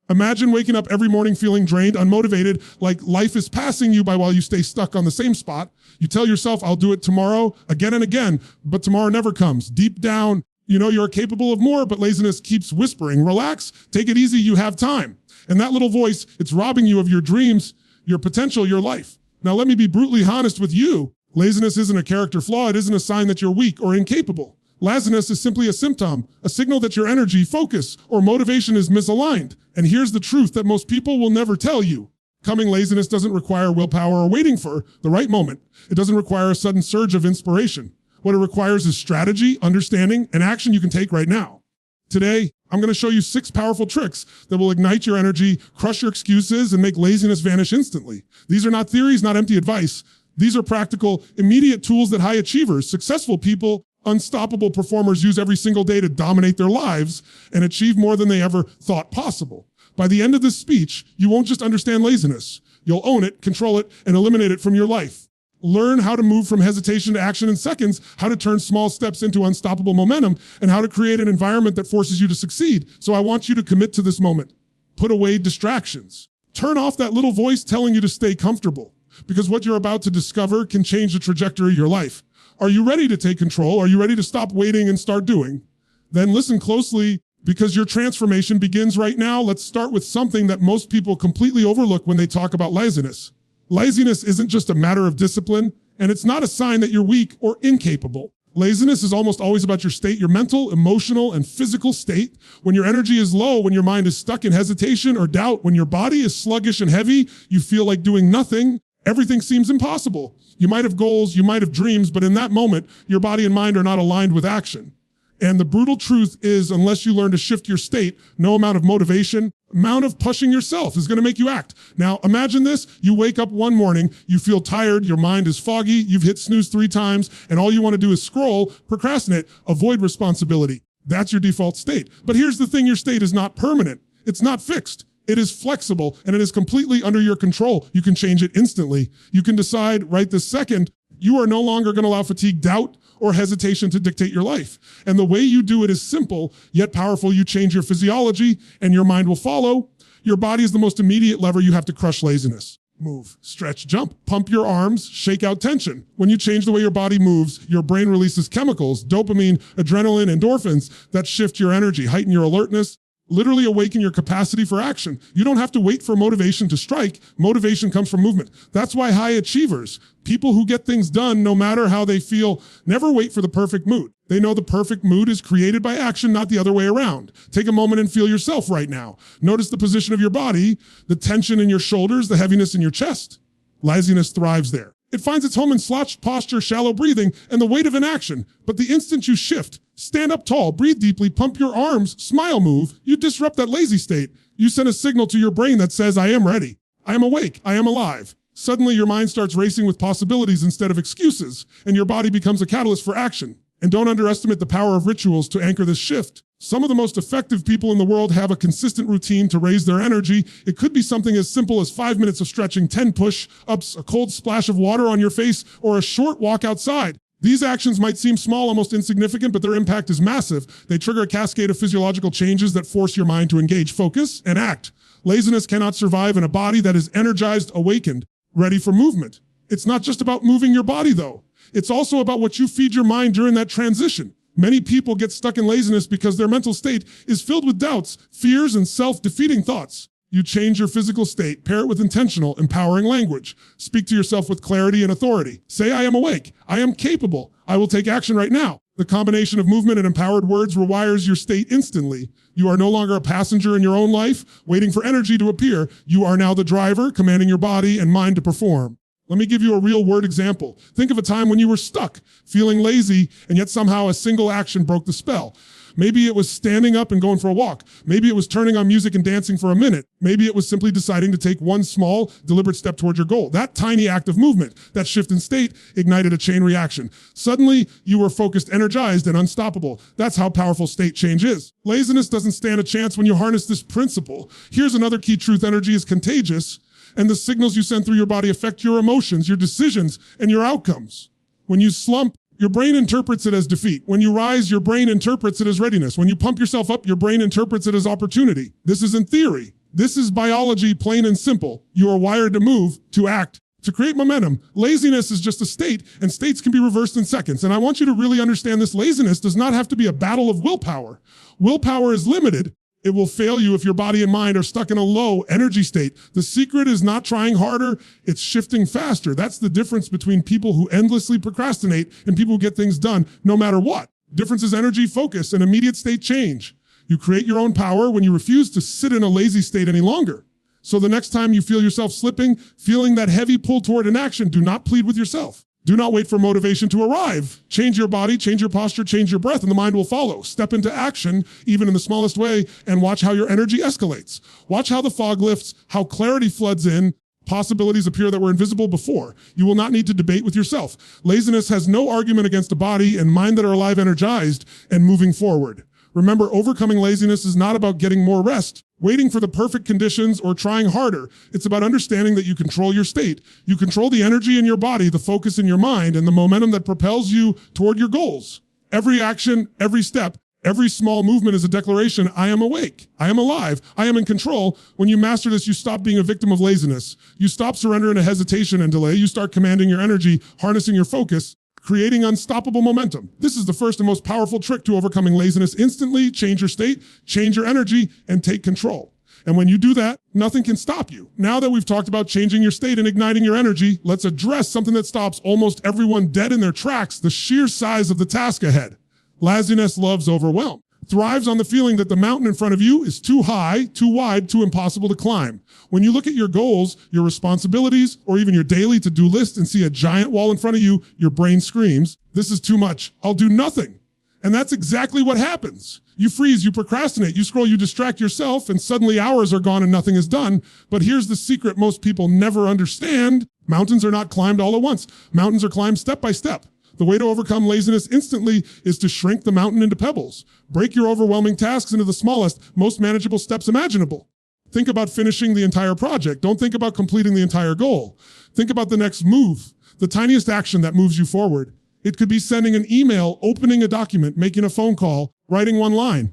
Imagine waking up every morning feeling drained, unmotivated, like life is passing you by while you stay stuck on the same spot. You tell yourself, I'll do it tomorrow again and again, but tomorrow never comes. Deep down, you know you're capable of more, but laziness keeps whispering, relax, take it easy, you have time. And that little voice, it's robbing you of your dreams, your potential, your life. Now let me be brutally honest with you. Laziness isn't a character flaw. It isn't a sign that you're weak or incapable. Laziness is simply a symptom, a signal that your energy, focus, or motivation is misaligned. And here's the truth that most people will never tell you. Coming laziness doesn't require willpower or waiting for the right moment. It doesn't require a sudden surge of inspiration. What it requires is strategy, understanding, and action you can take right now. Today, I'm going to show you 6 powerful tricks that will ignite your energy, crush your excuses, and make laziness vanish instantly. These are not theories, not empty advice. These are practical, immediate tools that high achievers, successful people, unstoppable performers use every single day to dominate their lives and achieve more than they ever thought possible. By the end of this speech, you won't just understand laziness. You'll own it, control it, and eliminate it from your life. Learn how to move from hesitation to action in seconds, how to turn small steps into unstoppable momentum, and how to create an environment that forces you to succeed. So I want you to commit to this moment. Put away distractions. Turn off that little voice telling you to stay comfortable, because what you're about to discover can change the trajectory of your life. Are you ready to take control? Are you ready to stop waiting and start doing? Then listen closely, because your transformation begins right now. Let's start with something that most people completely overlook when they talk about laziness. Laziness isn't just a matter of discipline, and it's not a sign that you're weak or incapable. Laziness is almost always about your state, your mental, emotional, and physical state. When your energy is low, when your mind is stuck in hesitation or doubt, when your body is sluggish and heavy, you feel like doing nothing. Everything seems impossible. You might have goals, you might have dreams, but in that moment, your body and mind are not aligned with action. And the brutal truth is, unless you learn to shift your state, no amount of motivation, amount of pushing yourself is going to make you act. Now, imagine this. You wake up one morning, you feel tired, your mind is foggy, you've hit snooze 3 times, and all you want to do is scroll, procrastinate, avoid responsibility. That's your default state. But here's the thing, your state is not permanent. It's not fixed. It is flexible, and it is completely under your control. You can change it instantly. You can decide right this second, you are no longer going to allow fatigue, doubt, or hesitation to dictate your life. And the way you do it is simple, yet powerful. You change your physiology, and your mind will follow. Your body is the most immediate lever you have to crush laziness. Move, stretch, jump, pump your arms, shake out tension. When you change the way your body moves, your brain releases chemicals, dopamine, adrenaline, endorphins that shift your energy, heighten your alertness, literally awaken your capacity for action. You don't have to wait for motivation to strike. Motivation comes from movement. That's why high achievers, people who get things done no matter how they feel, never wait for the perfect mood. They know the perfect mood is created by action, not the other way around. Take a moment and feel yourself right now. Notice the position of your body, the tension in your shoulders, the heaviness in your chest. Laziness thrives there. It finds its home in slouched posture, shallow breathing, and the weight of inaction. But the instant you shift, stand up tall, breathe deeply, pump your arms, smile, move, you disrupt that lazy state. You send a signal to your brain that says, I am ready. I am awake. I am alive. Suddenly your mind starts racing with possibilities instead of excuses, and your body becomes a catalyst for action. And don't underestimate the power of rituals to anchor this shift. Some of the most effective people in the world have a consistent routine to raise their energy. It could be something as simple as 5 minutes of stretching, 10 push-ups, a cold splash of water on your face, or a short walk outside. These actions might seem small, almost insignificant, but their impact is massive. They trigger a cascade of physiological changes that force your mind to engage, focus, and act. Laziness cannot survive in a body that is energized, awakened, ready for movement. It's not just about moving your body, though. It's also about what you feed your mind during that transition. Many people get stuck in laziness because their mental state is filled with doubts, fears, and self-defeating thoughts. You change your physical state, pair it with intentional, empowering language. Speak to yourself with clarity and authority. Say, I am awake. I am capable. I will take action right now. The combination of movement and empowered words rewires your state instantly. You are no longer a passenger in your own life, waiting for energy to appear. You are now the driver, commanding your body and mind to perform. Let me give you a real word example. Think of a time when you were stuck, feeling lazy, and yet somehow a single action broke the spell. Maybe it was standing up and going for a walk. Maybe it was turning on music and dancing for a minute. Maybe it was simply deciding to take one small, deliberate step toward your goal. That tiny act of movement, that shift in state, ignited a chain reaction. Suddenly, you were focused, energized, and unstoppable. That's how powerful state change is. Laziness doesn't stand a chance when you harness this principle. Here's another key truth: energy is contagious, and the signals you send through your body affect your emotions, your decisions, and your outcomes. When you slump, your brain interprets it as defeat. When you rise, your brain interprets it as readiness. When you pump yourself up, your brain interprets it as opportunity. This isn't theory. This is biology, plain and simple. You are wired to move, to act, to create momentum. Laziness is just a state, and states can be reversed in seconds. And I want you to really understand this. Laziness does not have to be a battle of willpower. Willpower is limited. It will fail you if your body and mind are stuck in a low energy state. The secret is not trying harder, it's shifting faster. That's the difference between people who endlessly procrastinate and people who get things done no matter what. Difference is energy, focus, and immediate state change. You create your own power when you refuse to sit in a lazy state any longer. So the next time you feel yourself slipping, feeling that heavy pull toward inaction, do not plead with yourself. Do not wait for motivation to arrive. Change your body, change your posture, change your breath, and the mind will follow. Step into action, even in the smallest way, and watch how your energy escalates. Watch how the fog lifts, how clarity floods in, possibilities appear that were invisible before. You will not need to debate with yourself. Laziness has no argument against a body and mind that are alive, energized, and moving forward. Remember, overcoming laziness is not about getting more rest, waiting for the perfect conditions, or trying harder. It's about understanding that you control your state. You control the energy in your body, the focus in your mind, and the momentum that propels you toward your goals. Every action, every step, every small movement is a declaration: I am awake, I am alive, I am in control. When you master this, you stop being a victim of laziness. You stop surrendering to hesitation and delay. You start commanding your energy, harnessing your focus, creating unstoppable momentum. This is the first and most powerful trick to overcoming laziness. Instantly change your state, change your energy, and take control. And when you do that, nothing can stop you. Now that we've talked about changing your state and igniting your energy, let's address something that stops almost everyone dead in their tracks: the sheer size of the task ahead. Laziness loves overwhelm, thrives on the feeling that the mountain in front of you is too high, too wide, too impossible to climb. When you look at your goals, your responsibilities, or even your daily to-do list and see a giant wall in front of you, your brain screams, "This is too much. I'll do nothing." And that's exactly what happens. You freeze, you procrastinate, you scroll, you distract yourself, and suddenly hours are gone and nothing is done. But here's the secret most people never understand. Mountains are not climbed all at once. Mountains are climbed step by step. The way to overcome laziness instantly is to shrink the mountain into pebbles. Break your overwhelming tasks into the smallest, most manageable steps imaginable. Think about finishing the entire project. Don't think about completing the entire goal. Think about the next move, the tiniest action that moves you forward. It could be sending an email, opening a document, making a phone call, writing one line,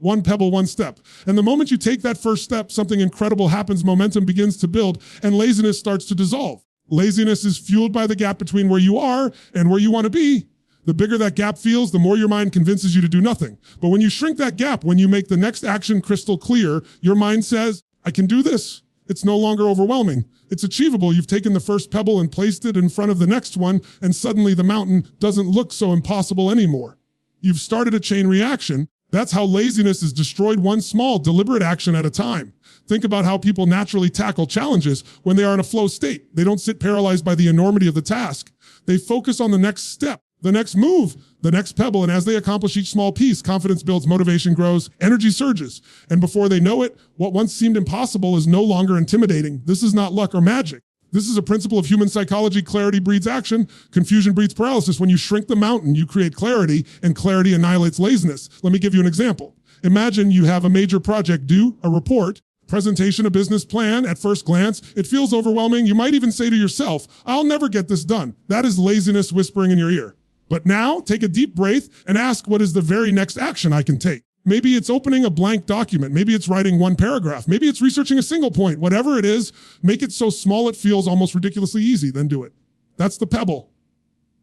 one pebble, one step. And the moment you take that first step, something incredible happens, momentum begins to build, and laziness starts to dissolve. Laziness is fueled by the gap between where you are and where you want to be. The bigger that gap feels, the more your mind convinces you to do nothing. But when you shrink that gap, when you make the next action crystal clear, your mind says, "I can do this." It's no longer overwhelming. It's achievable. You've taken the first pebble and placed it in front of the next one, and suddenly the mountain doesn't look so impossible anymore. You've started a chain reaction. That's how laziness is destroyed, one small, deliberate action at a time. Think about how people naturally tackle challenges when they are in a flow state. They don't sit paralyzed by the enormity of the task. They focus on the next step, the next move, the next pebble, and as they accomplish each small piece, confidence builds, motivation grows, energy surges. And before they know it, what once seemed impossible is no longer intimidating. This is not luck or magic. This is a principle of human psychology. Clarity breeds action. Confusion breeds paralysis. When you shrink the mountain, you create clarity, and clarity annihilates laziness. Let me give you an example. Imagine you have a major project due, a report, presentation, a business plan. At first glance, it feels overwhelming. You might even say to yourself, "I'll never get this done." That is laziness whispering in your ear. But now, take a deep breath and ask, what is the very next action I can take? Maybe it's opening a blank document. Maybe it's writing one paragraph. Maybe it's researching a single point. Whatever it is, make it so small it feels almost ridiculously easy, then do it. That's the pebble.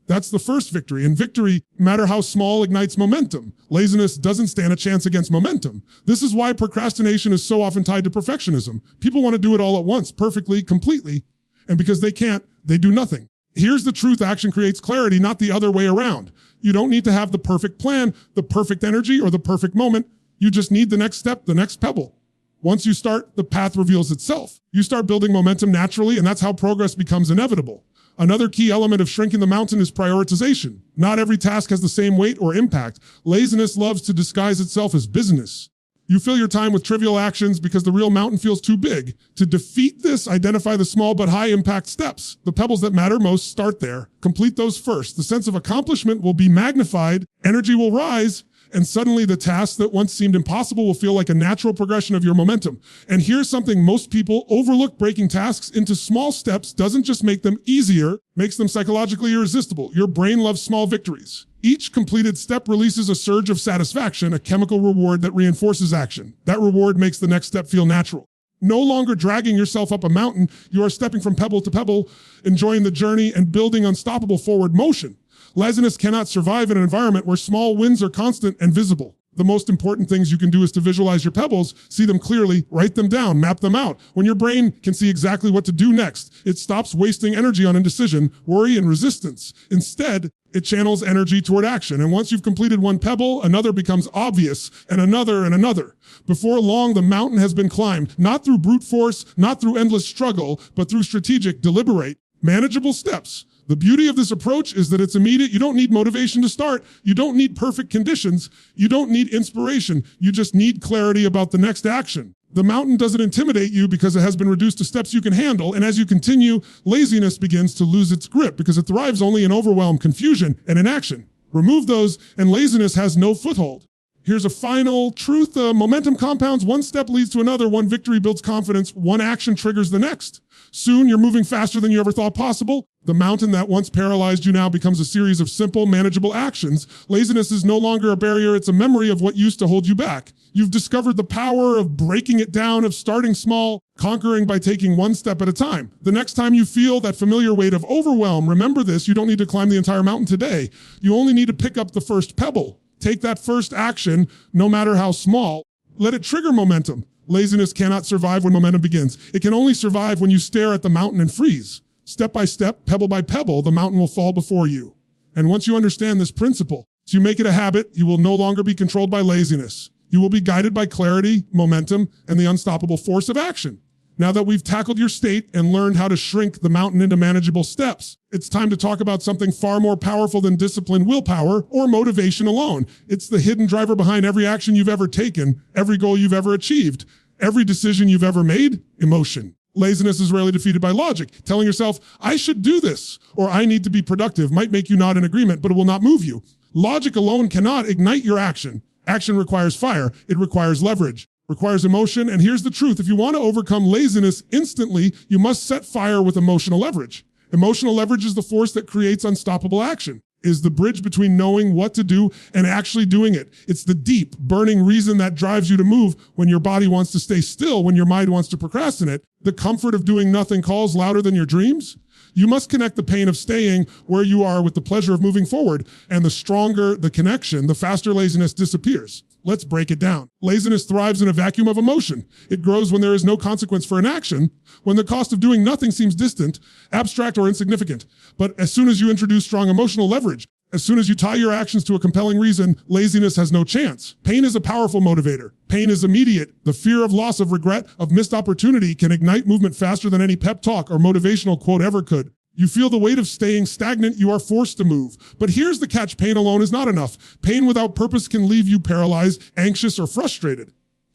That's the first victory. And victory, no matter how small, ignites momentum. Laziness doesn't stand a chance against momentum. This is why procrastination is so often tied to perfectionism. People want to do it all at once, perfectly, completely. And because they can't, they do nothing. Here's the truth: action creates clarity, not the other way around. You don't need to have the perfect plan, the perfect energy, or the perfect moment. You just need the next step, the next pebble. Once you start, the path reveals itself. You start building momentum naturally, and that's how progress becomes inevitable. Another key element of shrinking the mountain is prioritization. Not every task has the same weight or impact. Laziness loves to disguise itself as business. You fill your time with trivial actions because the real mountain feels too big. To defeat this, identify the small but high impact steps. The pebbles that matter most start there. Complete those first. The sense of accomplishment will be magnified, energy will rise, and suddenly the tasks that once seemed impossible will feel like a natural progression of your momentum. And here's something most people overlook: breaking tasks into small steps doesn't just make them easier, makes them psychologically irresistible. Your brain loves small victories. Each completed step releases a surge of satisfaction, a chemical reward that reinforces action. That reward makes the next step feel natural. No longer dragging yourself up a mountain, you are stepping from pebble to pebble, enjoying the journey and building unstoppable forward motion. Laziness cannot survive in an environment where small wins are constant and visible. The most important things you can do is to visualize your pebbles, see them clearly, write them down, map them out. When your brain can see exactly what to do next, it stops wasting energy on indecision, worry, and resistance. Instead, it channels energy toward action. And once you've completed one pebble, another becomes obvious, and another and another. Before long, the mountain has been climbed, not through brute force, not through endless struggle, but through strategic, deliberate, manageable steps. The beauty of this approach is that it's immediate. You don't need motivation to start. You don't need perfect conditions. You don't need inspiration. You just need clarity about the next action. The mountain doesn't intimidate you because it has been reduced to steps you can handle. And as you continue, laziness begins to lose its grip because it thrives only in overwhelm, confusion, and inaction. Remove those and laziness has no foothold. Here's a final truth. Momentum compounds. One step leads to another. One victory builds confidence. One action triggers the next. Soon you're moving faster than you ever thought possible. The mountain that once paralyzed you now becomes a series of simple, manageable actions. Laziness is no longer a barrier. It's a memory of what used to hold you back. You've discovered the power of breaking it down, of starting small, conquering by taking one step at a time. The next time you feel that familiar weight of overwhelm, remember this, you don't need to climb the entire mountain today. You only need to pick up the first pebble. Take that first action, no matter how small. Let it trigger momentum. Laziness cannot survive when momentum begins. It can only survive when you stare at the mountain and freeze. Step by step, pebble by pebble, the mountain will fall before you. And once you understand this principle, so you make it a habit, you will no longer be controlled by laziness. You will be guided by clarity, momentum, and the unstoppable force of action. Now that we've tackled your state and learned how to shrink the mountain into manageable steps, it's time to talk about something far more powerful than discipline, willpower, or motivation alone. It's the hidden driver behind every action you've ever taken, every goal you've ever achieved, every decision you've ever made: emotion. Laziness is rarely defeated by logic. Telling yourself, I should do this, or I need to be productive, might make you nod in agreement, but it will not move you. Logic alone cannot ignite your action. Action requires fire. It requires leverage, requires emotion. And here's the truth. If you want to overcome laziness instantly, you must set fire with emotional leverage. Emotional leverage is the force that creates unstoppable action, is the bridge between knowing what to do and actually doing it. It's the deep, burning reason that drives you to move when your body wants to stay still, when your mind wants to procrastinate. The comfort of doing nothing calls louder than your dreams. You must connect the pain of staying where you are with the pleasure of moving forward. And the stronger the connection, the faster laziness disappears. Let's break it down. Laziness thrives in a vacuum of emotion. It grows when there is no consequence for an action, when the cost of doing nothing seems distant, abstract, or insignificant. But as soon as you introduce strong emotional leverage, as soon as you tie your actions to a compelling reason, laziness has no chance. Pain is a powerful motivator. Pain is immediate. The fear of loss, of regret, of missed opportunity can ignite movement faster than any pep talk or motivational quote ever could. You feel the weight of staying stagnant, you are forced to move. But here's the catch: pain alone is not enough. Pain without purpose can leave you paralyzed, anxious, or frustrated.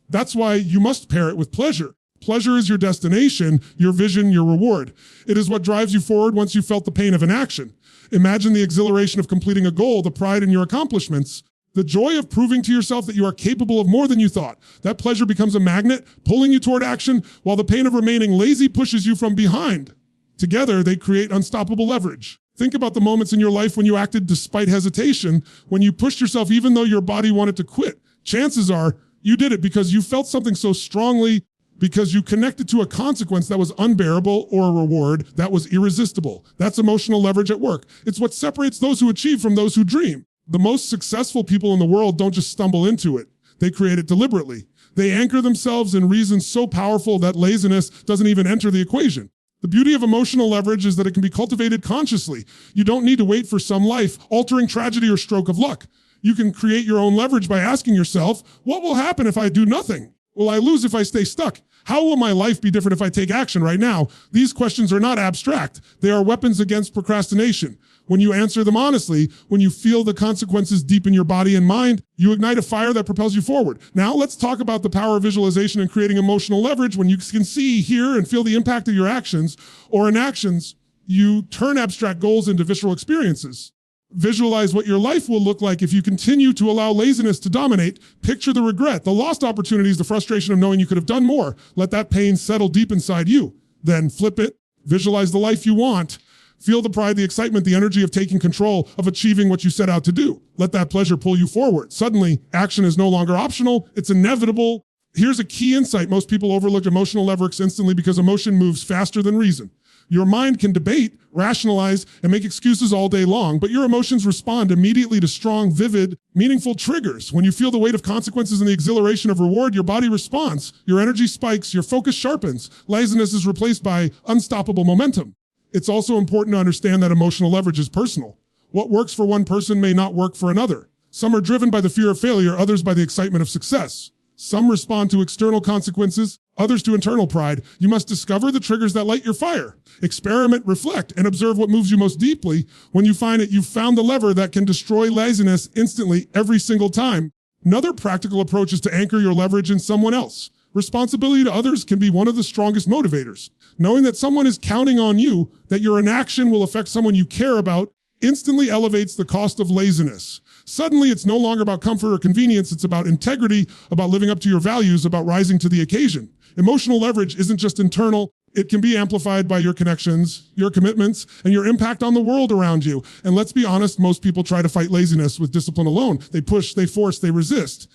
That's why you must pair it with pleasure. Pleasure is your destination, your vision, your reward. It is what drives you forward once you've felt the pain of an action. Imagine the exhilaration of completing a goal, the pride in your accomplishments, the joy of proving to yourself that you are capable of more than you thought. That pleasure becomes a magnet, pulling you toward action, while the pain of remaining lazy pushes you from behind. Together, they create unstoppable leverage. Think about the moments in your life when you acted despite hesitation, when you pushed yourself even though your body wanted to quit. Chances are you did it because you felt something so strongly, because you connected to a consequence that was unbearable or a reward that was irresistible. That's emotional leverage at work. It's what separates those who achieve from those who dream. The most successful people in the world don't just stumble into it. They create it deliberately. They anchor themselves in reasons so powerful that laziness doesn't even enter the equation. The beauty of emotional leverage is that it can be cultivated consciously. You don't need to wait for some life-altering tragedy or stroke of luck. You can create your own leverage by asking yourself, what will happen if I do nothing? Will I lose if I stay stuck? How will my life be different if I take action right now? These questions are not abstract. They are weapons against procrastination. When you answer them honestly, when you feel the consequences deep in your body and mind, you ignite a fire that propels you forward. Now let's talk about the power of visualization and creating emotional leverage. When you can see, hear, and feel the impact of your actions or inactions, you turn abstract goals into visceral experiences. Visualize what your life will look like if you continue to allow laziness to dominate. Picture the regret, the lost opportunities, the frustration of knowing you could have done more. Let that pain settle deep inside you. Then flip it, visualize the life you want. Feel the pride, the excitement, the energy of taking control, of achieving what you set out to do. Let that pleasure pull you forward. Suddenly, action is no longer optional, it's inevitable. Here's a key insight. Most people overlook emotional leverage instantly because emotion moves faster than reason. Your mind can debate, rationalize, and make excuses all day long, but your emotions respond immediately to strong, vivid, meaningful triggers. When you feel the weight of consequences and the exhilaration of reward, your body responds. Your energy spikes, your focus sharpens. Laziness is replaced by unstoppable momentum. It's also important to understand that emotional leverage is personal. What works for one person may not work for another. Some are driven by the fear of failure, others by the excitement of success. Some respond to external consequences, others to internal pride. You must discover the triggers that light your fire. Experiment, reflect, and observe what moves you most deeply. When you find it, you've found the lever that can destroy laziness instantly every single time. Another practical approach is to anchor your leverage in someone else. Responsibility to others can be one of the strongest motivators. Knowing that someone is counting on you, that your inaction will affect someone you care about, instantly elevates the cost of laziness. Suddenly, it's no longer about comfort or convenience. It's about integrity, about living up to your values, about rising to the occasion. Emotional leverage isn't just internal. It can be amplified by your connections, your commitments, and your impact on the world around you. And let's be honest, most people try to fight laziness with discipline alone. They push, they force, they resist.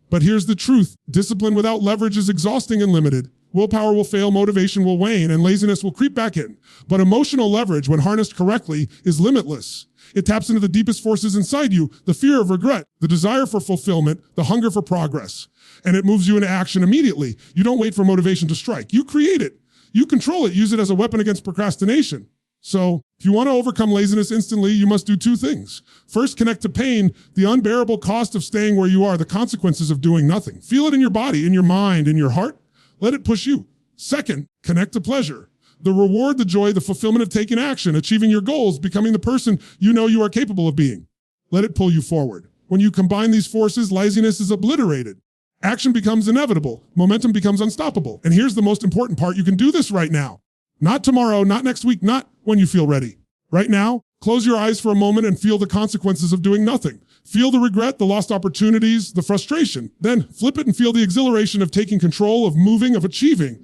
But here's the truth. Discipline without leverage is exhausting and limited. Willpower will fail, motivation will wane, and laziness will creep back in. But emotional leverage, when harnessed correctly, is limitless. It taps into the deepest forces inside you, the fear of regret, the desire for fulfillment, the hunger for progress. And it moves you into action immediately. You don't wait for motivation to strike. You create it. You control it. Use it as a weapon against procrastination. So if you want to overcome laziness instantly, you must do two things. First, connect to pain, the unbearable cost of staying where you are, the consequences of doing nothing. Feel it in your body, in your mind, in your heart. Let it push you. Second, connect to pleasure. The reward, the joy, the fulfillment of taking action, achieving your goals, becoming the person you know you are capable of being. Let it pull you forward. When you combine these forces, laziness is obliterated. Action becomes inevitable. Momentum becomes unstoppable. And here's the most important part. You can do this right now. Not tomorrow, not next week, not when you feel ready. Right now, close your eyes for a moment and feel the consequences of doing nothing. Feel the regret, the lost opportunities, the frustration. Then flip it and feel the exhilaration of taking control, of moving, of achieving.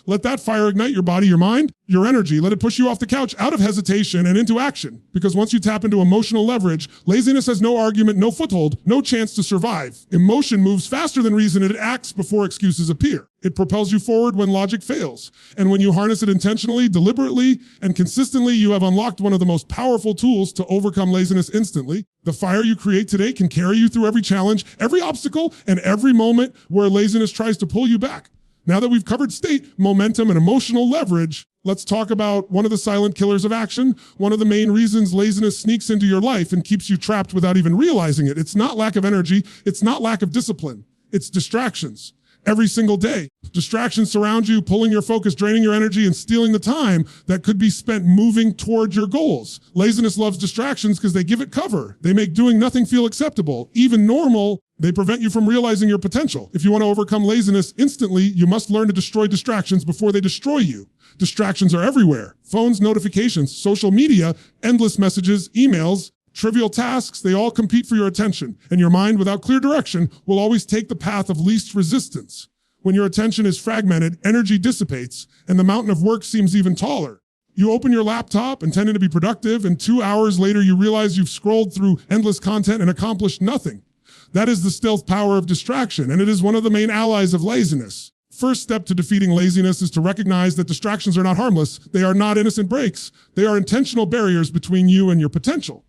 Let that fire ignite your body, your mind, your energy. Let it push you off the couch out of hesitation and into action. Because once you tap into emotional leverage, laziness has no argument, no foothold, no chance to survive. Emotion moves faster than reason. It acts before excuses appear. It propels you forward when logic fails. And when you harness it intentionally, deliberately, and consistently, you have unlocked one of the most powerful tools to overcome laziness instantly. The fire you create today can carry you through every challenge, every obstacle, and every moment where laziness tries to pull you back. Now that we've covered state, momentum, and emotional leverage, let's talk about one of the silent killers of action, one of the main reasons laziness sneaks into your life and keeps you trapped without even realizing it. It's not lack of energy. It's not lack of discipline. It's distractions. Every single day, distractions surround you, pulling your focus, draining your energy, and stealing the time that could be spent moving toward your goals. Laziness loves distractions because they give it cover. They make doing nothing feel acceptable, even normal. They prevent you from realizing your potential. If you want to overcome laziness instantly, you must learn to destroy distractions before they destroy you. Distractions are everywhere. Phones, notifications, social media, endless messages, emails, trivial tasks, they all compete for your attention. And your mind, without clear direction, will always take the path of least resistance. When your attention is fragmented, energy dissipates, and the mountain of work seems even taller. You open your laptop intending to be productive, and 2 hours later you realize you've scrolled through endless content and accomplished nothing. That is the stealth power of distraction, and it is one of the main allies of laziness. First step to defeating laziness is to recognize that distractions are not harmless. They are not innocent breaks. They are intentional barriers between you and your potential.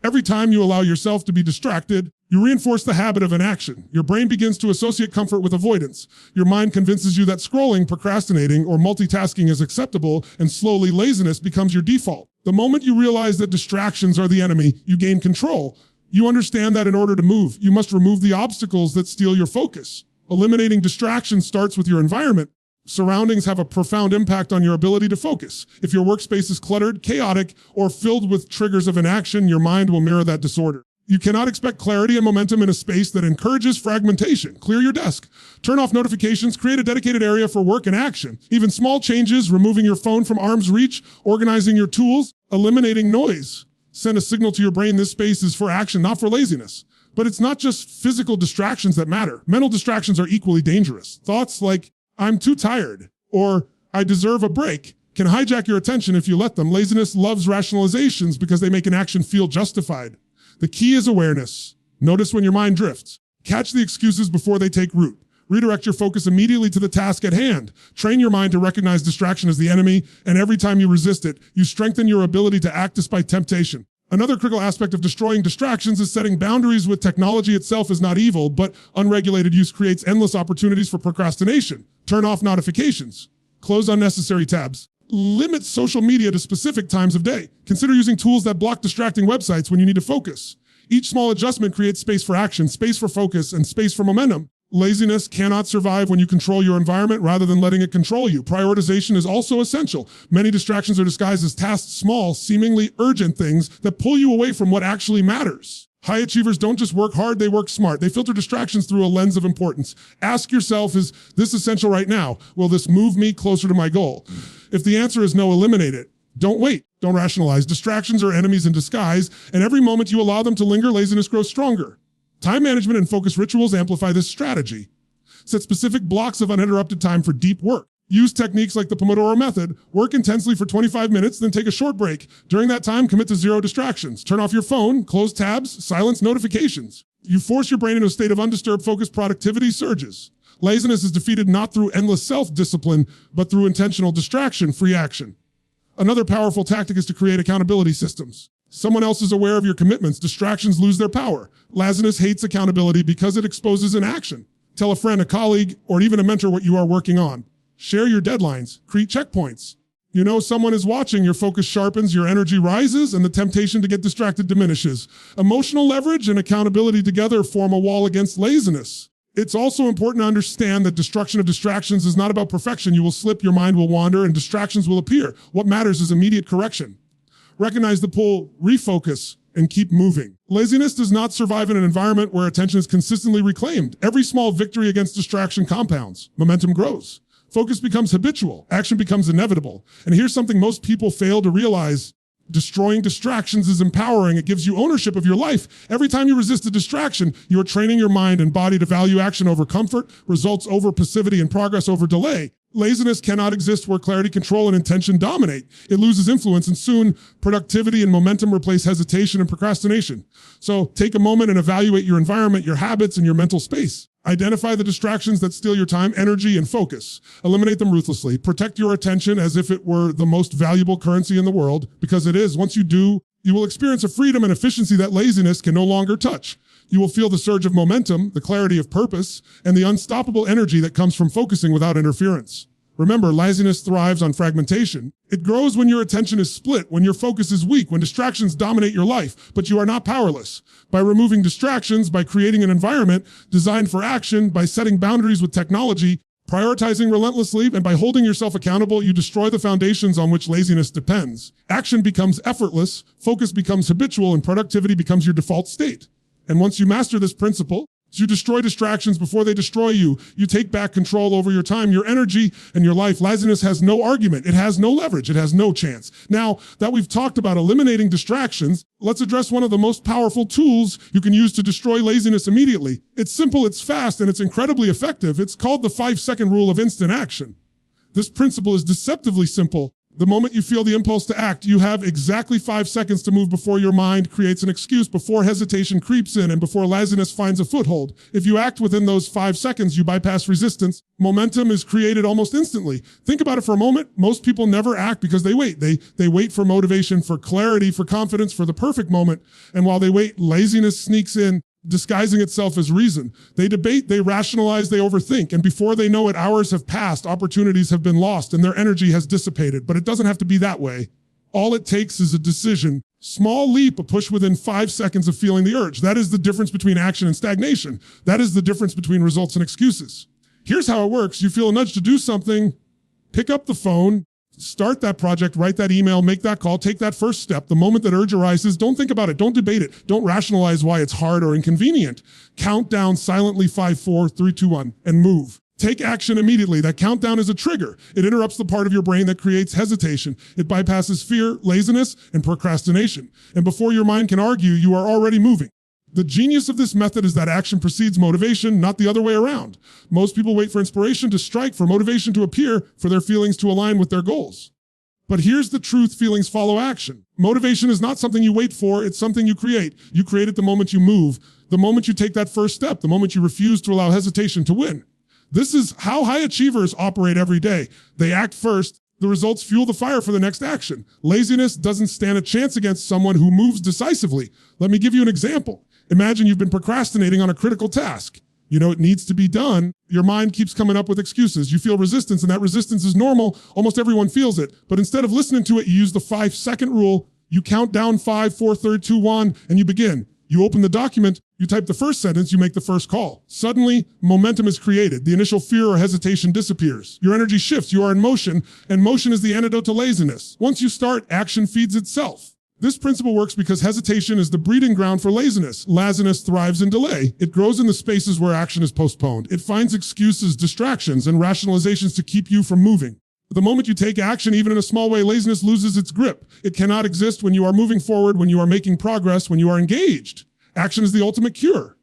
Every time you allow yourself to be distracted, you reinforce the habit of inaction. Your brain begins to associate comfort with avoidance. Your mind convinces you that scrolling, procrastinating, or multitasking is acceptable, and slowly laziness becomes your default. The moment you realize that distractions are the enemy, you gain control. You understand that in order to move, you must remove the obstacles that steal your focus. Eliminating distractions starts with your environment. Surroundings have a profound impact on your ability to focus. If your workspace is cluttered, chaotic, or filled with triggers of inaction, your mind will mirror that disorder. You cannot expect clarity and momentum in a space that encourages fragmentation. Clear your desk. Turn off notifications. Create a dedicated area for work and action. Even small changes, removing your phone from arm's reach, organizing your tools, eliminating noise. Send a signal to your brain this space is for action, not for laziness. But it's not just physical distractions that matter. Mental distractions are equally dangerous. Thoughts like, I'm too tired, or I deserve a break, can hijack your attention if you let them. Laziness loves rationalizations because they make an action feel justified. The key is awareness. Notice when your mind drifts. Catch the excuses before they take root. Redirect your focus immediately to the task at hand. Train your mind to recognize distraction as the enemy, and every time you resist it, you strengthen your ability to act despite temptation. Another critical aspect of destroying distractions is setting boundaries with technology itself is not evil, but unregulated use creates endless opportunities for procrastination. Turn off notifications. Close unnecessary tabs. Limit social media to specific times of day. Consider using tools that block distracting websites when you need to focus. Each small adjustment creates space for action, space for focus, and space for momentum. Laziness cannot survive when you control your environment rather than letting it control you. Prioritization is also essential. Many distractions are disguised as tasks, small, seemingly urgent things that pull you away from what actually matters. High achievers don't just work hard, they work smart. They filter distractions through a lens of importance. Ask yourself, is this essential right now? Will this move me closer to my goal? If the answer is no, eliminate it. Don't wait. Don't rationalize. Distractions are enemies in disguise, and every moment you allow them to linger, laziness grows stronger. Time management and focus rituals amplify this strategy. Set specific blocks of uninterrupted time for deep work. Use techniques like the Pomodoro method. Work intensely for 25 minutes, then take a short break. During that time, commit to zero distractions. Turn off your phone, close tabs, silence notifications. You force your brain into a state of undisturbed focus, productivity surges. Laziness is defeated not through endless self-discipline, but through intentional distraction-free action. Another powerful tactic is to create accountability systems. Someone else is aware of your commitments. Distractions lose their power. Laziness hates accountability because it exposes inaction. Tell a friend, a colleague, or even a mentor what you are working on. Share your deadlines. Create checkpoints. You know someone is watching, your focus sharpens, your energy rises, and the temptation to get distracted diminishes. Emotional leverage and accountability together form a wall against laziness. It's also important to understand that destruction of distractions is not about perfection. You will slip, your mind will wander, and distractions will appear. What matters is immediate correction. Recognize the pull, refocus, and keep moving. Laziness does not survive in an environment where attention is consistently reclaimed. Every small victory against distraction compounds. Momentum grows. Focus becomes habitual. Action becomes inevitable. And here's something most people fail to realize. Destroying distractions is empowering. It gives you ownership of your life. Every time you resist a distraction, you are training your mind and body to value action over comfort, results over passivity, and progress over delay. Laziness cannot exist where clarity, control, and intention dominate. It loses influence, and soon productivity and momentum replace hesitation and procrastination. So take a moment and evaluate your environment, your habits, and your mental space. Identify the distractions that steal your time, energy, and focus. Eliminate them ruthlessly. Protect your attention as if it were the most valuable currency in the world, because it is. Once you do, you will experience a freedom and efficiency that laziness can no longer touch. You will feel the surge of momentum, the clarity of purpose, and the unstoppable energy that comes from focusing without interference. Remember, laziness thrives on fragmentation. It grows when your attention is split, when your focus is weak, when distractions dominate your life, but you are not powerless. By removing distractions, by creating an environment designed for action, by setting boundaries with technology, prioritizing relentlessly, and by holding yourself accountable, you destroy the foundations on which laziness depends. Action becomes effortless, focus becomes habitual, and productivity becomes your default state. And once you master this principle, you destroy distractions before they destroy you. You take back control over your time, your energy, and your life. Laziness has no argument. It has no leverage. It has no chance. Now that we've talked about eliminating distractions, let's address one of the most powerful tools you can use to destroy laziness immediately. It's simple, it's fast, and it's incredibly effective. It's called the 5-second rule of instant action. This principle is deceptively simple. The moment you feel the impulse to act, you have exactly 5 seconds to move before your mind creates an excuse, before hesitation creeps in, and before laziness finds a foothold. If you act within those 5 seconds, you bypass resistance. Momentum is created almost instantly. Think about it for a moment. Most people never act because they wait. They wait for motivation, for clarity, for confidence, for the perfect moment. And while they wait, laziness sneaks in, disguising itself as reason. They debate, they rationalize, they overthink, and before they know it, hours have passed, opportunities have been lost, and their energy has dissipated. But it doesn't have to be that way. All it takes is a decision, small leap, a push within 5 seconds of feeling the urge. That is the difference between action and stagnation. That is the difference between results and excuses. Here's how it works. You feel a nudge to do something, pick up the phone, start that project, write that email, make that call, take that first step. The moment that urge arises, don't think about it. Don't debate it. Don't rationalize why it's hard or inconvenient. Count down silently 5, 4, 3, 2, 1, and move. Take action immediately. That countdown is a trigger. It interrupts the part of your brain that creates hesitation. It bypasses fear, laziness, and procrastination. And before your mind can argue, you are already moving. The genius of this method is that action precedes motivation, not the other way around. Most people wait for inspiration to strike, for motivation to appear, for their feelings to align with their goals. But here's the truth: feelings follow action. Motivation is not something you wait for, it's something you create. You create it the moment you move, the moment you take that first step, the moment you refuse to allow hesitation to win. This is how high achievers operate every day. They act first, the results fuel the fire for the next action. Laziness doesn't stand a chance against someone who moves decisively. Let me give you an example. Imagine you've been procrastinating on a critical task. You know it needs to be done. Your mind keeps coming up with excuses. You feel resistance, and that resistance is normal. Almost everyone feels it. But instead of listening to it, you use the 5-second rule. You count down 5, 4, 3, 2, 1, and you begin. You open the document, you type the first sentence, you make the first call. Suddenly, momentum is created. The initial fear or hesitation disappears. Your energy shifts. You are in motion, and motion is the antidote to laziness. Once you start, action feeds itself. This principle works because hesitation is the breeding ground for laziness. Laziness thrives in delay. It grows in the spaces where action is postponed. It finds excuses, distractions, and rationalizations to keep you from moving. The moment you take action, even in a small way, laziness loses its grip. It cannot exist when you are moving forward, when you are making progress, when you are engaged. Action is the ultimate cure.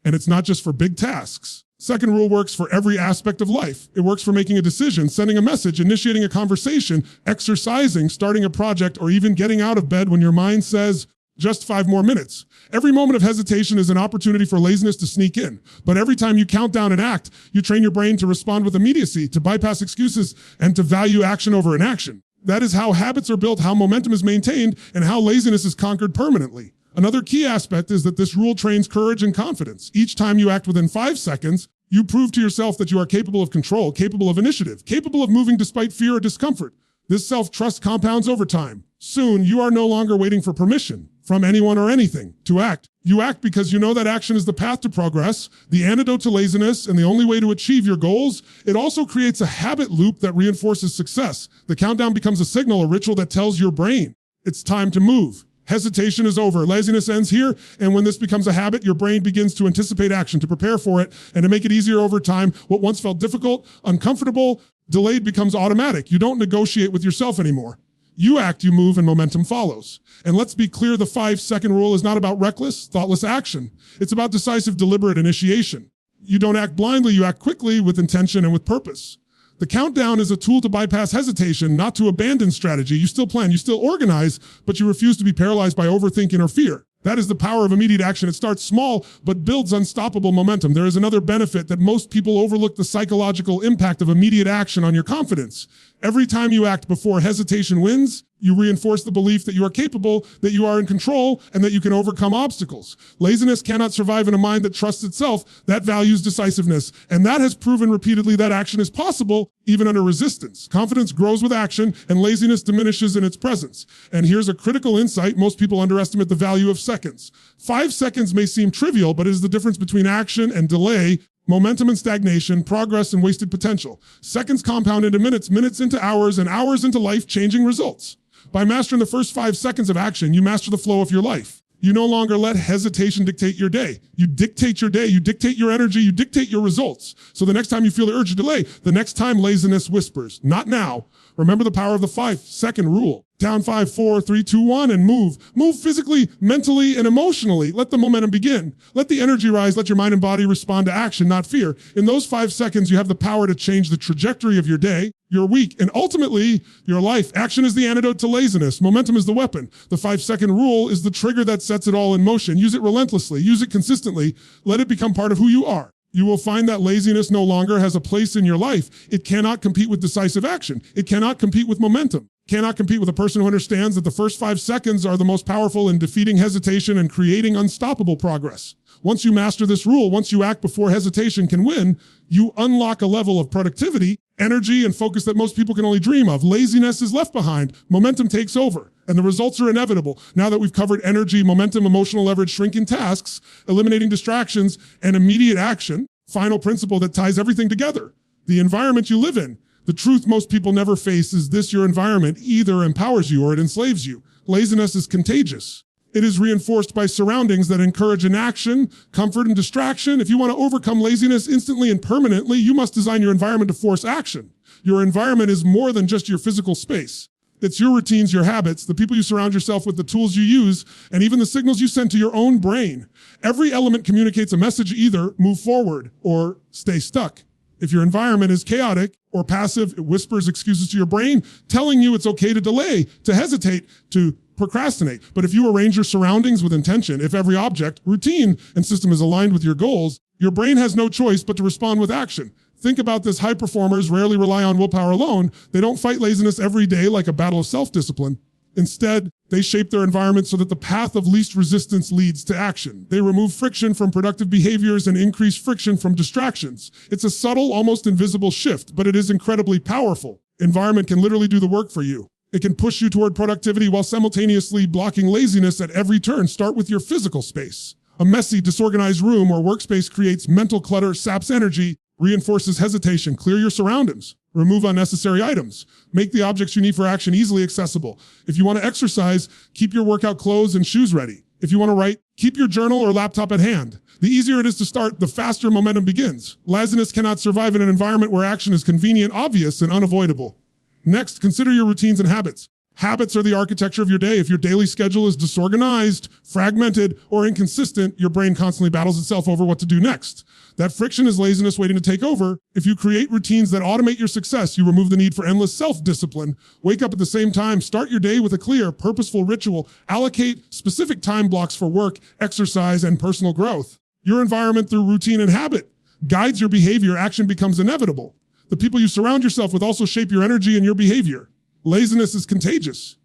And it's not just for big tasks. Second rule works for every aspect of life. It works for making a decision, sending a message, initiating a conversation, exercising, starting a project, or even getting out of bed when your mind says, just 5 more minutes. Every moment of hesitation is an opportunity for laziness to sneak in. But every time you count down and act, you train your brain to respond with immediacy, to bypass excuses, and to value action over inaction. That is how habits are built, how momentum is maintained, and how laziness is conquered permanently. Another key aspect is that this rule trains courage and confidence. Each time you act within 5 seconds, you prove to yourself that you are capable of control, capable of initiative, capable of moving despite fear or discomfort. This self-trust compounds over time. Soon, you are no longer waiting for permission from anyone or anything to act. You act because you know that action is the path to progress, the antidote to laziness, and the only way to achieve your goals. It also creates a habit loop that reinforces success. The countdown becomes a signal, a ritual that tells your brain, it's time to move. Hesitation is over. Laziness ends here. And when this becomes a habit, your brain begins to anticipate action, to prepare for it, and to make it easier over time. What once felt difficult, uncomfortable, delayed becomes automatic. You don't negotiate with yourself anymore. You act, you move, and momentum follows. And let's be clear, the 5-second rule is not about reckless, thoughtless action. It's about decisive, deliberate initiation. You don't act blindly, you act quickly, with intention and with purpose. The countdown is a tool to bypass hesitation, not to abandon strategy. You still plan, you still organize, but you refuse to be paralyzed by overthinking or fear. That is the power of immediate action. It starts small, but builds unstoppable momentum. There is another benefit that most people overlook: the psychological impact of immediate action on your confidence. Every time you act before hesitation wins, you reinforce the belief that you are capable, that you are in control, and that you can overcome obstacles. Laziness cannot survive in a mind that trusts itself, that values decisiveness. And that has proven repeatedly that action is possible, even under resistance. Confidence grows with action, and laziness diminishes in its presence. And here's a critical insight: most people underestimate the value of seconds. 5 seconds may seem trivial, but it is the difference between action and delay, momentum and stagnation, progress and wasted potential. Seconds compound into minutes, minutes into hours, and hours into life-changing results. By mastering the first 5 seconds of action, you master the flow of your life. You no longer let hesitation dictate your day. You dictate your day, you dictate your energy, you dictate your results. So the next time you feel the urge to delay, the next time laziness whispers, not now. Remember the power of the 5-second rule. Down 5, 4, 3, 2, 1, and move. Move physically, mentally, and emotionally. Let the momentum begin. Let the energy rise. Let your mind and body respond to action, not fear. In those 5 seconds, you have the power to change the trajectory of your day, your week, and ultimately your life. Action is the antidote to laziness. Momentum is the weapon. The 5-second rule is the trigger that sets it all in motion. Use it relentlessly. Use it consistently. Let it become part of who you are. You will find that laziness no longer has a place in your life. It cannot compete with decisive action. It cannot compete with momentum. Cannot compete with a person who understands that the first 5 seconds are the most powerful in defeating hesitation and creating unstoppable progress. Once you master this rule, once you act before hesitation can win, you unlock a level of productivity, energy, and focus that most people can only dream of. Laziness is left behind. Momentum takes over, and the results are inevitable. Now that we've covered energy, momentum, emotional leverage, shrinking tasks, eliminating distractions, and immediate action, final principle that ties everything together: the environment you live in. The truth most people never face is this: your environment either empowers you or it enslaves you. Laziness is contagious. It is reinforced by surroundings that encourage inaction, comfort, and distraction. If you want to overcome laziness instantly and permanently, you must design your environment to force action. Your environment is more than just your physical space. It's your routines, your habits, the people you surround yourself with, the tools you use, and even the signals you send to your own brain. Every element communicates a message: either move forward or stay stuck. If your environment is chaotic or passive, it whispers excuses to your brain, telling you it's okay to delay, to hesitate, to procrastinate. But if you arrange your surroundings with intention, if every object, routine, and system is aligned with your goals, your brain has no choice but to respond with action. Think about this. High performers rarely rely on willpower alone. They don't fight laziness every day like a battle of self-discipline. Instead, they shape their environment so that the path of least resistance leads to action. They remove friction from productive behaviors and increase friction from distractions. It's a subtle, almost invisible shift, but it is incredibly powerful. Environment can literally do the work for you. It can push you toward productivity while simultaneously blocking laziness at every turn. Start with your physical space. A messy, disorganized room or workspace creates mental clutter, saps energy, reinforces hesitation. Clear your surroundings. Remove unnecessary items. Make the objects you need for action easily accessible. If you want to exercise, keep your workout clothes and shoes ready. If you want to write, keep your journal or laptop at hand. The easier it is to start, the faster momentum begins. Laziness cannot survive in an environment where action is convenient, obvious, and unavoidable. Next, consider your routines and habits. Habits are the architecture of your day. If your daily schedule is disorganized, fragmented, or inconsistent, your brain constantly battles itself over what to do next. That friction is laziness waiting to take over. If you create routines that automate your success, you remove the need for endless self-discipline. Wake up at the same time. Start your day with a clear, purposeful ritual. Allocate specific time blocks for work, exercise, and personal growth. Your environment through routine and habit guides your behavior. Action becomes inevitable. The people you surround yourself with also shape your energy and your behavior. Laziness is contagious.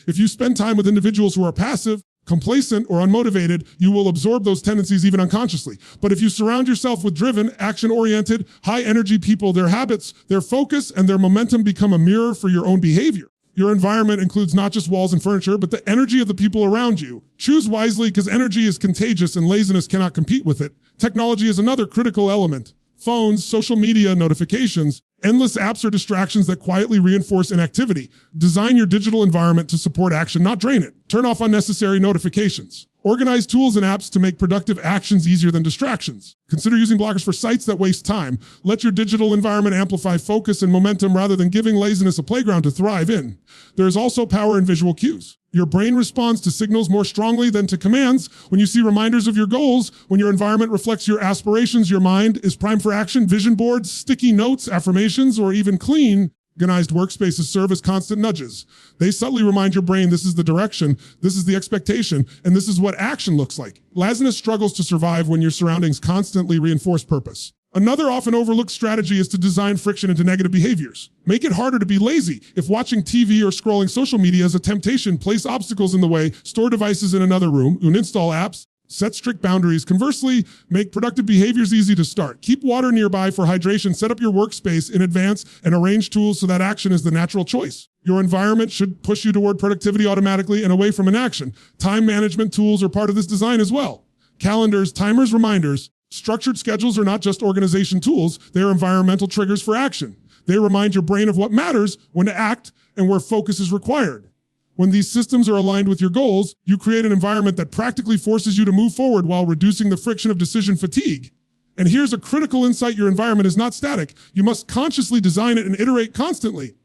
If you spend time with individuals who are passive, complacent, or unmotivated, you will absorb those tendencies even unconsciously. But if you surround yourself with driven, action-oriented, high-energy people, their habits, their focus, and their momentum become a mirror for your own behavior. Your environment includes not just walls and furniture, but the energy of the people around you. Choose wisely because energy is contagious and laziness cannot compete with it. Technology is another critical element. Phones, social media, notifications, endless apps or distractions that quietly reinforce inactivity. Design your digital environment to support action, not drain it. Turn off unnecessary notifications. Organize tools and apps to make productive actions easier than distractions. Consider using blockers for sites that waste time. Let your digital environment amplify focus and momentum rather than giving laziness a playground to thrive in. There is also power in visual cues. Your brain responds to signals more strongly than to commands. When you see reminders of your goals, when your environment reflects your aspirations, your mind is primed for action. Vision boards, sticky notes, affirmations, or even clean, organized workspaces serve as constant nudges. They subtly remind your brain this is the direction, this is the expectation, and this is what action looks like. Laziness struggles to survive when your surroundings constantly reinforce purpose. Another often overlooked strategy is to design friction into negative behaviors. Make it harder to be lazy. If watching TV or scrolling social media is a temptation, place obstacles in the way, store devices in another room, uninstall apps, set strict boundaries. Conversely, make productive behaviors easy to start. Keep water nearby for hydration. Set up your workspace in advance and arrange tools so that action is the natural choice. Your environment should push you toward productivity automatically and away from inaction. Time management tools are part of this design as well. Calendars, timers, reminders. Structured schedules are not just organization tools. They are environmental triggers for action. They remind your brain of what matters, when to act, and where focus is required. When these systems are aligned with your goals, you create an environment that practically forces you to move forward while reducing the friction of decision fatigue. And here's a critical insight: your environment is not static. You must consciously design it and iterate constantly.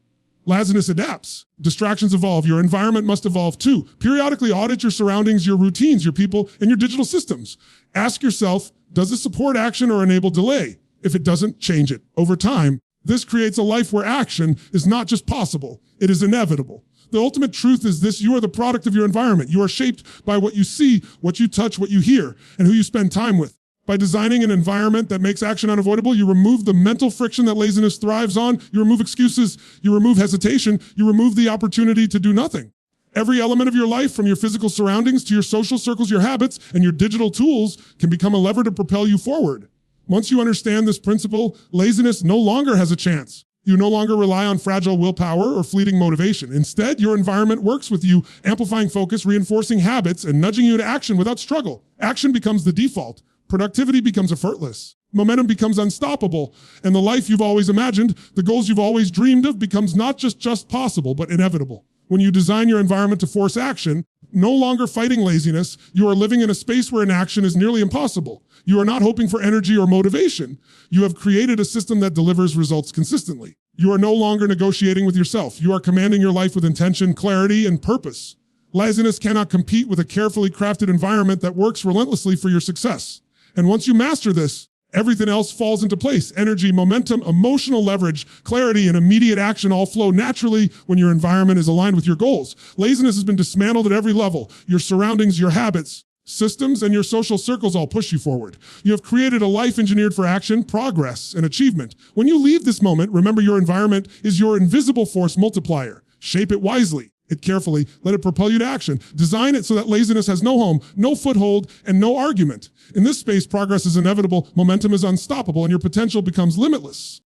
Laziness adapts. Distractions evolve. Your environment must evolve too. Periodically audit your surroundings, your routines, your people, and your digital systems. Ask yourself, does it support action or enable delay? If it doesn't, change it. Over time, this creates a life where action is not just possible, it is inevitable. The ultimate truth is this: you are the product of your environment. You are shaped by what you see, what you touch, what you hear, and who you spend time with. By designing an environment that makes action unavoidable, you remove the mental friction that laziness thrives on. You remove excuses. You remove hesitation. You remove the opportunity to do nothing. Every element of your life, from your physical surroundings to your social circles, your habits, and your digital tools, can become a lever to propel you forward. Once you understand this principle, laziness no longer has a chance. You no longer rely on fragile willpower or fleeting motivation. Instead, your environment works with you, amplifying focus, reinforcing habits, and nudging you to action without struggle. Action becomes the default. Productivity becomes effortless. Momentum becomes unstoppable. And the life you've always imagined, the goals you've always dreamed of, becomes not just possible, but inevitable. When you design your environment to force action, no longer fighting laziness, you are living in a space where inaction is nearly impossible. You are not hoping for energy or motivation. You have created a system that delivers results consistently. You are no longer negotiating with yourself. You are commanding your life with intention, clarity, and purpose. Laziness cannot compete with a carefully crafted environment that works relentlessly for your success. And once you master this, Everything else falls into place. Energy, momentum, emotional leverage, clarity, and immediate action all flow naturally when your environment is aligned with your goals. Laziness has been dismantled at every level. Your surroundings, your habits, systems, and your social circles all push you forward. You have created a life engineered for action, progress, and achievement. When you leave this moment, remember your environment is your invisible force multiplier. Shape it wisely. It carefully, let it propel you to action. Design it so that laziness has no home, no foothold, and no argument. In this space, progress is inevitable, momentum is unstoppable, and your potential becomes limitless.